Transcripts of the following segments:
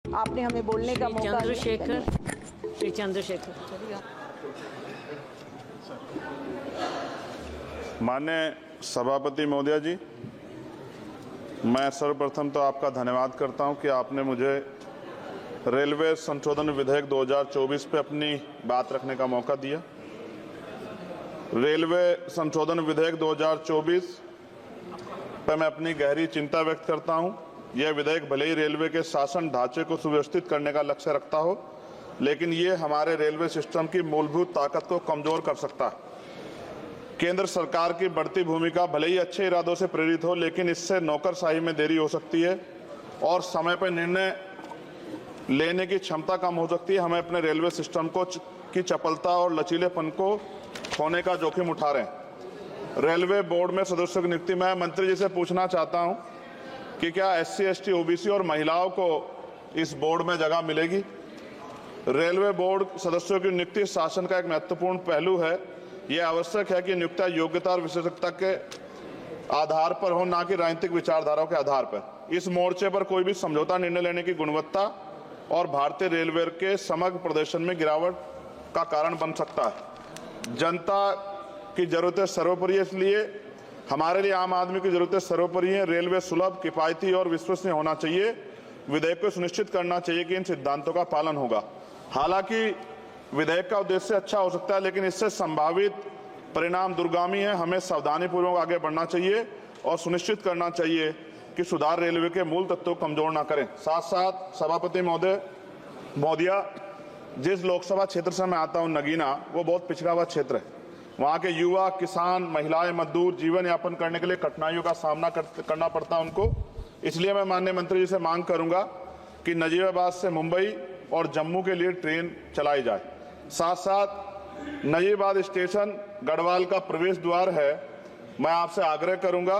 आपने हमें बोलने का मौका श्री चंद्रशेखर माननीय सभापति महोदय जी, मैं सर्वप्रथम तो आपका धन्यवाद करता हूं कि आपने मुझे रेलवे संशोधन विधेयक 2024 पे अपनी बात रखने का मौका दिया। रेलवे संशोधन विधेयक 2024 पर मैं अपनी गहरी चिंता व्यक्त करता हूं। यह विधेयक भले ही रेलवे के शासन ढांचे को सुव्यवस्थित करने का लक्ष्य रखता हो, लेकिन ये हमारे रेलवे सिस्टम की मूलभूत ताकत को कमजोर कर सकता है। केंद्र सरकार की बढ़ती भूमिका भले ही अच्छे इरादों से प्रेरित हो, लेकिन इससे नौकरशाही में देरी हो सकती है और समय पर निर्णय लेने की क्षमता कम हो सकती है। हमें अपने रेलवे सिस्टम की चपलता और लचीलेपन को खोने का जोखिम उठा रहे हैं। रेलवे बोर्ड में सदस्यों की नियुक्ति मैं मंत्री जी से पूछना चाहता हूं कि क्या SC, ST, OBC और महिलाओं को इस बोर्ड में जगह मिलेगी? रेलवे बोर्ड सदस्यों की नियुक्ति शासन का एक महत्वपूर्ण पहलू है। यह आवश्यक है कि नियुक्तियां योग्यता और विशेषज्ञता के आधार पर हो, न कि राजनीतिक विचारधाराओं के आधार पर। इस मोर्चे पर कोई भी समझौता निर्णय लेने की गुणवत्ता और भारतीय रेलवे के समग्र प्रदर्शन में गिरावट का कारण बन सकता है। जनता की जरूरतें सर्वोपरि है, इसलिए हमारे लिए आम आदमी की जरूरतें सर्वोपरि हैं। रेलवे सुलभ, किफायती और विश्वसनीय होना चाहिए। विधेयक को सुनिश्चित करना चाहिए कि इन सिद्धांतों का पालन होगा। हालांकि विधेयक का उद्देश्य अच्छा हो सकता है, लेकिन इससे संभावित परिणाम दूरगामी है। हमें सावधानीपूर्वक आगे बढ़ना चाहिए और सुनिश्चित करना चाहिए कि सुधार रेलवे के मूल तत्वों को कमजोर न करें। साथ साथ सभापति महोदया, जिस लोकसभा क्षेत्र से मैं आता हूं, नगीना, वो बहुत पिछड़ा हुआ क्षेत्र है। वहाँ के युवा, किसान, महिलाएं, मजदूर जीवन यापन करने के लिए कठिनाइयों का सामना करना पड़ता है उनको। इसलिए मैं माननीय मंत्री जी से मांग करूंगा कि नजीबाबाद से मुंबई और जम्मू के लिए ट्रेन चलाई जाए। साथ साथ नजीबाबाद स्टेशन गढ़वाल का प्रवेश द्वार है। मैं आपसे आग्रह करूंगा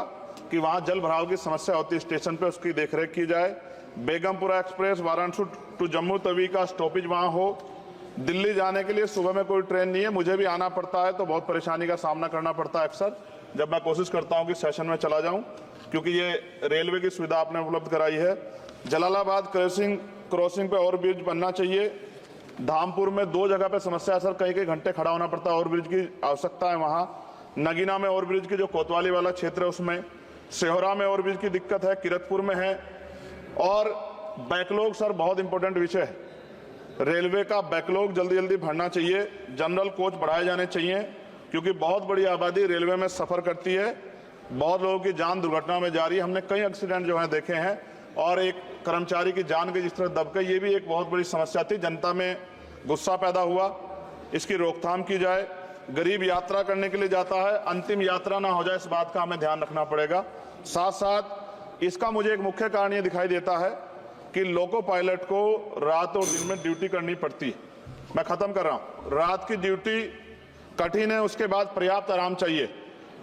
कि वहां जल भराव की समस्या होती है स्टेशन पे, उसकी देखरेख की जाए। बेगमपुरा एक्सप्रेस वाराणसी टू जम्मू तवी का स्टॉपेज वहां हो। दिल्ली जाने के लिए सुबह में कोई ट्रेन नहीं है, मुझे भी आना पड़ता है तो बहुत परेशानी का सामना करना पड़ता है अक्सर, जब मैं कोशिश करता हूं कि सेशन में चला जाऊं, क्योंकि ये रेलवे की सुविधा आपने उपलब्ध कराई है। जलालाबाद क्रॉसिंग पे ओवर ब्रिज बनना चाहिए। धामपुर में 2 जगह पे समस्या है सर, कई घंटे खड़ा होना पड़ता है, ओवर ब्रिज की आवश्यकता है वहां। नगीना में ओवर ब्रिज की जो कोतवाली वाला क्षेत्र है उसमें, सेहोरा में ओवर ब्रिज की दिक्कत है, किरतपुर में है। और बैकलॉग सर बहुत इंपॉर्टेंट विषय है। रेलवे का बैकलॉग जल्दी जल्दी भरना चाहिए। जनरल कोच बढ़ाए जाने चाहिए, क्योंकि बहुत बड़ी आबादी रेलवे में सफर करती है। बहुत लोगों की जान दुर्घटना में जा रही है। हमने कई एक्सीडेंट जो है देखे हैं, और एक कर्मचारी की जान के जिस तरह दबके, ये भी एक बहुत बड़ी समस्या थी। जनता में गुस्सा पैदा हुआ, इसकी रोकथाम की जाए। गरीब यात्रा करने के लिए जाता है, अंतिम यात्रा ना हो जाए, इस बात का हमें ध्यान रखना पड़ेगा। साथ साथ इसका मुझे एक मुख्य कारण ये दिखाई देता है कि लोको पायलट को रात और दिन में ड्यूटी करनी पड़ती है। मैं खत्म कर रहा हूं। रात की ड्यूटी कठिन है, उसके बाद पर्याप्त आराम चाहिए।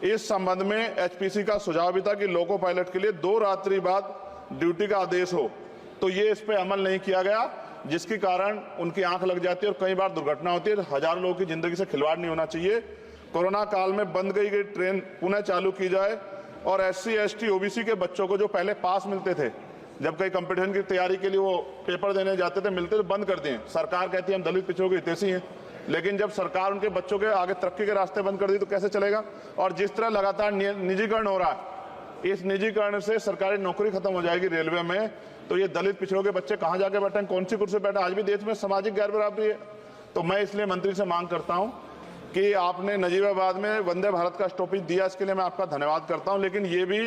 इस संबंध में HPC का सुझाव भी था कि लोको पायलट के लिए 2 रात्रि बाद ड्यूटी का आदेश हो, तो ये इस पे अमल नहीं किया गया, जिसके कारण उनकी आंख लग जाती है और कई बार दुर्घटना होती है। हजारों लोगों की जिंदगी से खिलवाड़ नहीं होना चाहिए। कोरोना काल में बंद गई ट्रेन पुनः चालू की जाए, और SC, ST, OBC के बच्चों को जो पहले पास मिलते थे, जब कई कंपटीशन की तैयारी के लिए वो पेपर देने जाते थे, मिलते तो बंद कर दिए। सरकार कहती है हम दलित पिछड़ों के हितैषी हैं, लेकिन जब सरकार उनके बच्चों के आगे तरक्की के रास्ते बंद कर दी तो कैसे चलेगा? और जिस तरह लगातार निजीकरण हो रहा है, इस निजीकरण से सरकारी नौकरी खत्म हो जाएगी रेलवे में, तो ये दलित पिछड़ों के बच्चे कहाँ जाके बैठे, कौन सी कुर्सी बैठे? आज भी देश में सामाजिक गैर बराबरी है। तो मैं इसलिए मंत्री से मांग करता हूँ कि आपने नजीबाबाद में वंदे भारत का स्टॉपेज दिया, इसके लिए मैं आपका धन्यवाद करता हूँ। लेकिन ये भी,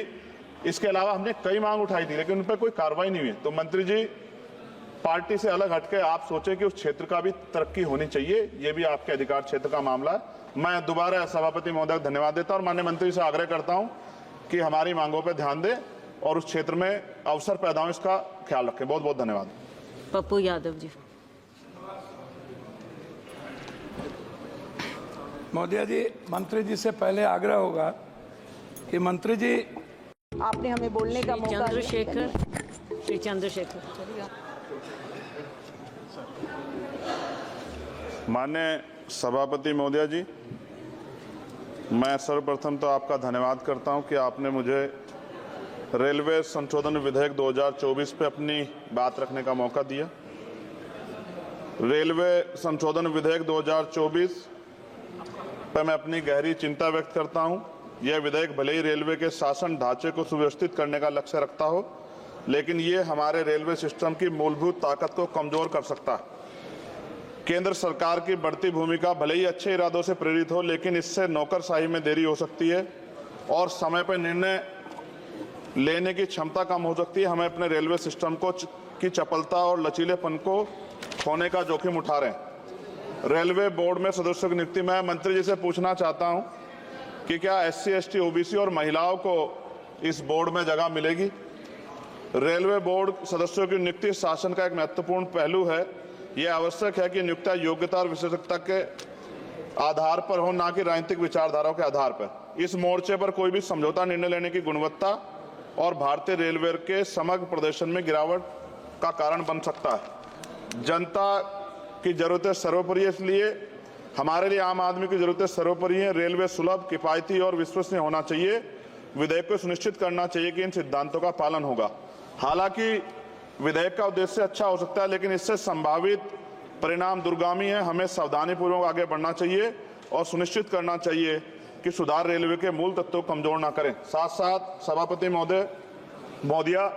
इसके अलावा हमने कई मांग उठाई थी, लेकिन उन पर कोई कार्रवाई नहीं हुई। तो मंत्री जी, पार्टी से अलग हटके आप सोचें कि उस क्षेत्र का भी तरक्की होनी चाहिए, ये भी आपके अधिकार क्षेत्र का मामला है। मैं दोबारा सभापति महोदय को धन्यवाद देता हूं और माननीय मंत्री से आग्रह करता हूं कि हमारी मांगों पर ध्यान दें और उस क्षेत्र में अवसर पैदा हो, इसका ख्याल रखें। बहुत बहुत धन्यवाद। पप्पू यादव जी। महोदय जी, मंत्री जी से पहले आग्रह होगा कि मंत्री जी, आपने हमें बोलने का मौका श्री चंद्रशेखर माननीय सभापति महोदय जी, मैं सर्वप्रथम तो आपका धन्यवाद करता हूं कि आपने मुझे रेलवे संशोधन विधेयक 2024 पे अपनी बात रखने का मौका दिया। रेलवे संशोधन विधेयक 2024 पे मैं अपनी गहरी चिंता व्यक्त करता हूं। यह विधेयक भले ही रेलवे के शासन ढांचे को सुव्यवस्थित करने का लक्ष्य रखता हो, लेकिन ये हमारे रेलवे सिस्टम की मूलभूत ताकत को कमजोर कर सकता है। केंद्र सरकार की बढ़ती भूमिका भले ही अच्छे इरादों से प्रेरित हो, लेकिन इससे नौकरशाही में देरी हो सकती है और समय पर निर्णय लेने की क्षमता कम हो सकती है। हमें अपने रेलवे सिस्टम की चपलता और लचीलेपन को खोने का जोखिम उठा रहे हैं। रेलवे बोर्ड में सदस्यों की नियुक्ति में मंत्री जी से पूछना चाहता हूं कि क्या SC, ST, OBC और महिलाओं को इस बोर्ड में जगह मिलेगी। रेलवे बोर्ड सदस्यों की नियुक्ति शासन का एक महत्वपूर्ण पहलू है। यह आवश्यक है कि नियुक्तियां योग्यता और विशेषज्ञता के आधार पर हो, न कि राजनीतिक विचारधाराओं के आधार पर। इस मोर्चे पर कोई भी समझौता निर्णय लेने की गुणवत्ता और भारतीय रेलवे के समग्र प्रदर्शन में गिरावट का कारण बन सकता है। जनता की जरूरतें सर्वोपरि है, इसलिए हमारे लिए आम आदमी की जरूरतें सर्वोपरि हैं। रेलवे सुलभ, किफायती और विश्वसनीय होना चाहिए। विधेयक को सुनिश्चित करना चाहिए कि इन सिद्धांतों का पालन होगा। हालांकि विधेयक का उद्देश्य अच्छा हो सकता है, लेकिन इससे संभावित परिणाम दूरगामी है। हमें सावधानीपूर्वक आगे बढ़ना चाहिए और सुनिश्चित करना चाहिए कि सुधार रेलवे के मूल तत्वों को कमजोर न करें। साथ साथ सभापति महोदया,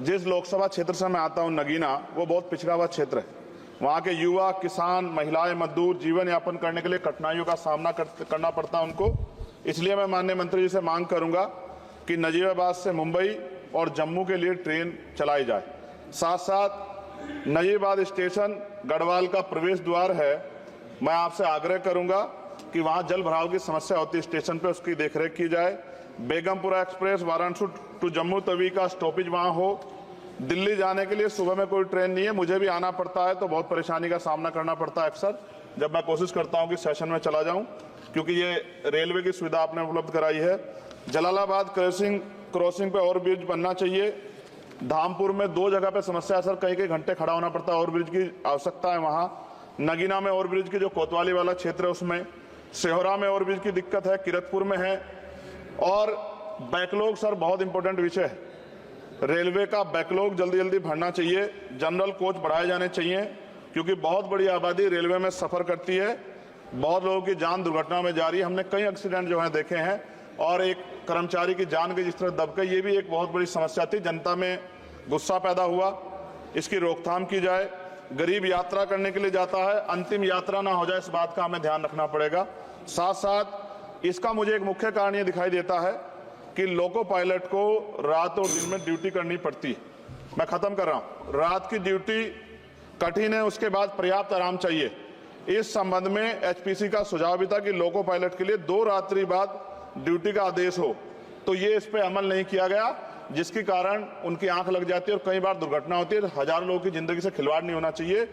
जिस लोकसभा क्षेत्र से मैं आता हूं, नगीना, वो बहुत पिछड़ा हुआ क्षेत्र है। वहाँ के युवा, किसान, महिलाएं, मजदूर जीवन यापन करने के लिए कठिनाइयों का सामना करना पड़ता है उनको। इसलिए मैं माननीय मंत्री जी से मांग करूंगा कि नजीबाबाद से मुंबई और जम्मू के लिए ट्रेन चलाई जाए। साथ साथ नजीबाबाद स्टेशन गढ़वाल का प्रवेश द्वार है। मैं आपसे आग्रह करूंगा कि वहां जल भराव की समस्या होती है स्टेशन पे, उसकी देखरेख की जाए। बेगमपुरा एक्सप्रेस वाराणसी टू जम्मू तवी का स्टॉपेज वहां हो। दिल्ली जाने के लिए सुबह में कोई ट्रेन नहीं है, मुझे भी आना पड़ता है, तो बहुत परेशानी का सामना करना पड़ता है अक्सर, जब मैं कोशिश करता हूं कि सेशन में चला जाऊं, क्योंकि ये रेलवे की सुविधा आपने उपलब्ध कराई है। जलालाबाद क्रॉसिंग पे ओवर ब्रिज बनना चाहिए। धामपुर में 2 जगह पे समस्या है सर, कई घंटे खड़ा होना पड़ता है, ओवर ब्रिज की आवश्यकता है वहां। नगीना में ओवर ब्रिज की जो कोतवाली वाला क्षेत्र है उसमें, सेहोरा में ओवर ब्रिज की दिक्कत है, किरतपुर में है। और बैकलॉग सर बहुत इंपॉर्टेंट विषय है। रेलवे का बैकलॉग जल्दी जल्दी भरना चाहिए। जनरल कोच बढ़ाए जाने चाहिए, क्योंकि बहुत बड़ी आबादी रेलवे में सफर करती है। बहुत लोगों की जान दुर्घटना में जा रही है। हमने कई एक्सीडेंट जो है देखे हैं, और एक कर्मचारी की जान के जिस तरह दबके, ये भी एक बहुत बड़ी समस्या थी। जनता में गुस्सा पैदा हुआ, इसकी रोकथाम की जाए। गरीब यात्रा करने के लिए जाता है, अंतिम यात्रा ना हो जाए, इस बात का हमें ध्यान रखना पड़ेगा। साथ साथ इसका मुझे एक मुख्य कारण ये दिखाई देता है कि लोको पायलट को रात और दिन में ड्यूटी करनी पड़ती है। मैं खत्म कर रहा हूं। रात की ड्यूटी कठिन है, उसके बाद पर्याप्त आराम चाहिए। इस संबंध में HPC का सुझाव भी था कि लोको पायलट के लिए 2 रात्रि बाद ड्यूटी का आदेश हो, तो ये इस पे अमल नहीं किया गया, जिसके कारण उनकी आंख लग जाती है और कई बार दुर्घटना होती है। हजारों लोगों की जिंदगी से खिलवाड़ नहीं होना चाहिए।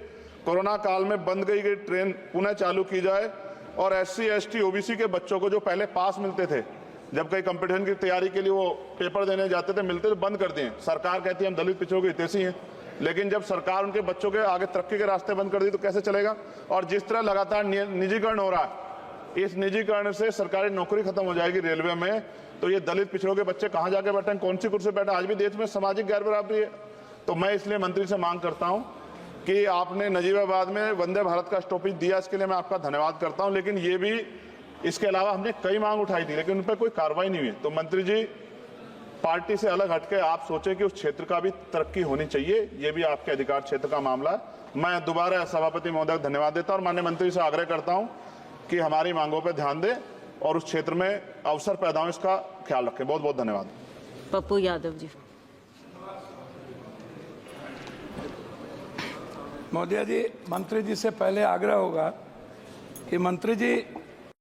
कोरोना काल में बंद गई ट्रेन पुनः चालू की जाए, और SC, ST, OBC के बच्चों को जो पहले पास मिलते थे, जब कई कंपटीशन की तैयारी के लिए वो पेपर देने जाते थे, मिलते थे, बंद कर दिए। सरकार कहती है हम दलित पिछड़ों के हितैषी हैं, लेकिन जब सरकार उनके बच्चों के आगे तरक्की के रास्ते बंद कर दी तो कैसे चलेगा। और जिस तरह लगातार निजीकरण हो रहा है, इस निजीकरण से सरकारी नौकरी खत्म हो जाएगी रेलवे में, तो ये दलित पिछड़ों के बच्चे कहां जाके बैठे, कौन सी कुर्सी बैठे। आज भी देश में सामाजिक गैर बराबरी है। तो मैं इसलिए मंत्री से मांग करता हूं कि आपने नजीबाबाद में वंदे भारत का स्टॉपेज दिया, इसके लिए मैं आपका धन्यवाद करता हूं। लेकिन ये भी, इसके अलावा हमने कई मांग उठाई थी, लेकिन उन पर कोई कार्रवाई नहीं हुई। तो मंत्री जी, पार्टी से अलग हटके आप सोचें कि उस क्षेत्र का भी तरक्की होनी चाहिए, ये भी आपके अधिकार क्षेत्र का मामला है। मैं दोबारा सभापति महोदय को धन्यवाद देता हूं और माननीय मंत्री से आग्रह करता हूं कि हमारी मांगों पर ध्यान दें और उस क्षेत्र में अवसर पैदा हो, इसका ख्याल रखें। बहुत बहुत धन्यवाद। पप्पू यादव जी। महोदया जी, मंत्री जी से पहले आग्रह होगा कि मंत्री जी